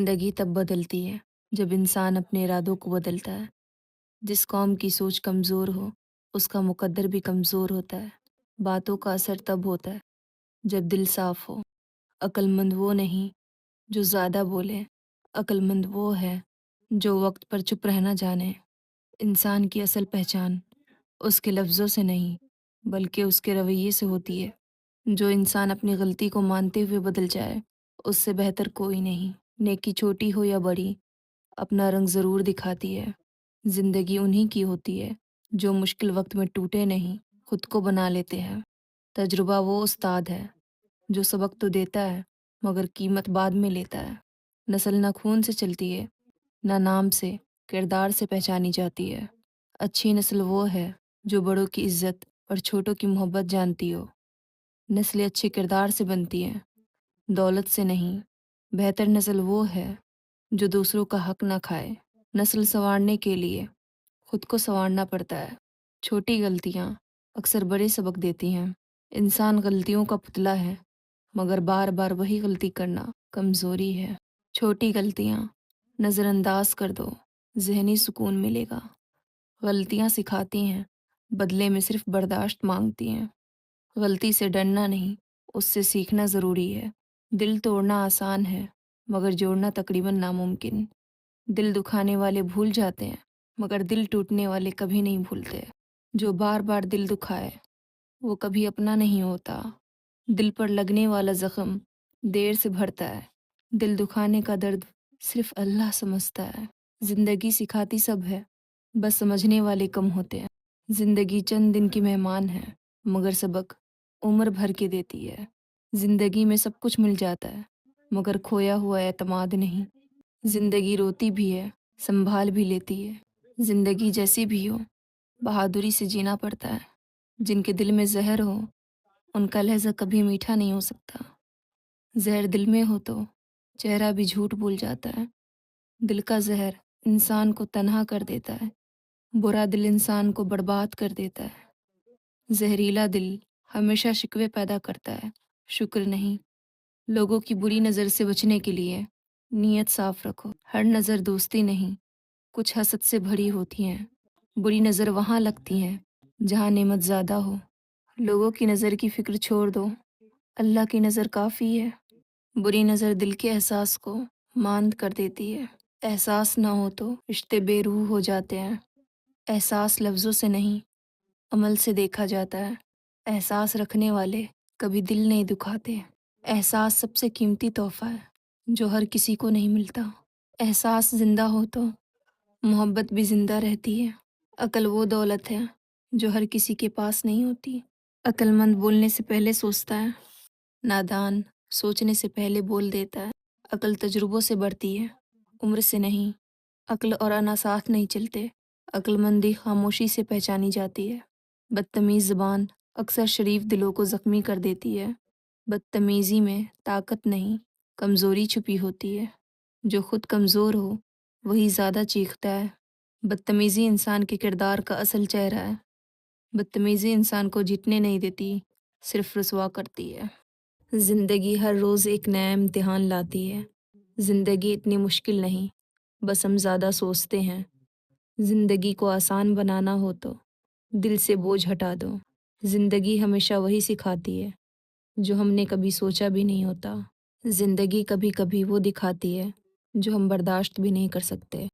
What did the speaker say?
زندگی تب بدلتی ہے جب انسان اپنے ارادوں کو بدلتا ہے۔ جس قوم کی سوچ کمزور ہو اس کا مقدر بھی کمزور ہوتا ہے۔ باتوں کا اثر تب ہوتا ہے جب دل صاف ہو۔ عقل مند وہ نہیں جو زیادہ بولے، عقل مند وہ ہے جو وقت پر چپ رہنا جانے۔ انسان کی اصل پہچان اس کے لفظوں سے نہیں بلکہ اس کے رویے سے ہوتی ہے۔ جو انسان اپنی غلطی کو مانتے ہوئے بدل جائے اس سے بہتر کوئی نہیں۔ نیکی چھوٹی ہو یا بڑی اپنا رنگ ضرور دکھاتی ہے۔ زندگی انہی کی ہوتی ہے جو مشکل وقت میں ٹوٹے نہیں، خود کو بنا لیتے ہیں۔ تجربہ وہ استاد ہے جو سبق تو دیتا ہے مگر قیمت بعد میں لیتا ہے۔ نسل نہ خون سے چلتی ہے نہ نام سے، کردار سے پہچانی جاتی ہے۔ اچھی نسل وہ ہے جو بڑوں کی عزت اور چھوٹوں کی محبت جانتی ہو۔ نسلیں اچھے کردار سے بنتی ہیں، دولت سے نہیں۔ بہتر نسل وہ ہے جو دوسروں کا حق نہ کھائے۔ نسل سنوارنے کے لیے خود کو سنوارنا پڑتا ہے۔ چھوٹی غلطیاں اکثر بڑے سبق دیتی ہیں۔ انسان غلطیوں کا پتلا ہے مگر بار بار وہی غلطی کرنا کمزوری ہے۔ چھوٹی غلطیاں نظر انداز کر دو، ذہنی سکون ملے گا۔ غلطیاں سکھاتی ہیں، بدلے میں صرف برداشت مانگتی ہیں۔ غلطی سے ڈرنا نہیں، اس سے سیکھنا ضروری ہے۔ دل توڑنا آسان ہے مگر جوڑنا تقریباً ناممکن۔ دل دکھانے والے بھول جاتے ہیں مگر دل ٹوٹنے والے کبھی نہیں بھولتے۔ جو بار بار دل دکھائے وہ کبھی اپنا نہیں ہوتا۔ دل پر لگنے والا زخم دیر سے بھرتا ہے، دل دکھانے کا درد صرف اللہ سمجھتا ہے۔ زندگی سکھاتی سب ہے، بس سمجھنے والے کم ہوتے ہیں۔ زندگی چند دن کی مہمان ہے مگر سبق عمر بھر کے دیتی ہے۔ زندگی میں سب کچھ مل جاتا ہے مگر کھویا ہوا اعتماد نہیں۔ زندگی روتی بھی ہے، سنبھال بھی لیتی ہے۔ زندگی جیسی بھی ہو بہادری سے جینا پڑتا ہے۔ جن کے دل میں زہر ہو ان کا لہجہ کبھی میٹھا نہیں ہو سکتا۔ زہر دل میں ہو تو چہرہ بھی جھوٹ بول جاتا ہے۔ دل کا زہر انسان کو تنہا کر دیتا ہے، برا دل انسان کو برباد کر دیتا ہے۔ زہریلا دل ہمیشہ شکوے پیدا کرتا ہے، شکر نہیں۔ لوگوں کی بری نظر سے بچنے کے لیے نیت صاف رکھو۔ ہر نظر دوستی نہیں، کچھ حسد سے بھری ہوتی ہیں۔ بری نظر وہاں لگتی ہیں جہاں نعمت زیادہ ہو۔ لوگوں کی نظر کی فکر چھوڑ دو، اللہ کی نظر کافی ہے۔ بری نظر دل کے احساس کو ماند کر دیتی ہے۔ احساس نہ ہو تو رشتے بے روح ہو جاتے ہیں۔ احساس لفظوں سے نہیں عمل سے دیکھا جاتا ہے۔ احساس رکھنے والے کبھی دل نہیں دکھاتے۔ احساس سب سے قیمتی تحفہ ہے جو ہر کسی کو نہیں ملتا۔ احساس زندہ ہو تو محبت بھی زندہ رہتی ہے۔ عقل وہ دولت ہے جو ہر کسی کے پاس نہیں ہوتی۔ عقل مند بولنے سے پہلے سوچتا ہے، نادان سوچنے سے پہلے بول دیتا ہے۔ عقل تجربوں سے بڑھتی ہے، عمر سے نہیں۔ عقل اور انا ساتھ نہیں چلتے، عقل مندی خاموشی سے پہچانی جاتی ہے۔ بدتمیز زبان اکثر شریف دلوں کو زخمی کر دیتی ہے۔ بدتمیزی میں طاقت نہیں، کمزوری چھپی ہوتی ہے۔ جو خود کمزور ہو وہی زیادہ چیختا ہے۔ بدتمیزی انسان کے کردار کا اصل چہرہ ہے۔ بدتمیزی انسان کو جیتنے نہیں دیتی، صرف رسوا کرتی ہے۔ زندگی ہر روز ایک نیا امتحان لاتی ہے۔ زندگی اتنی مشکل نہیں، بس ہم زیادہ سوچتے ہیں۔ زندگی کو آسان بنانا ہو تو دل سے بوجھ ہٹا دو۔ زندگی ہمیشہ وہی سکھاتی ہے جو ہم نے کبھی سوچا بھی نہیں ہوتا۔ زندگی کبھی کبھی وہ دکھاتی ہے جو ہم برداشت بھی نہیں کر سکتے۔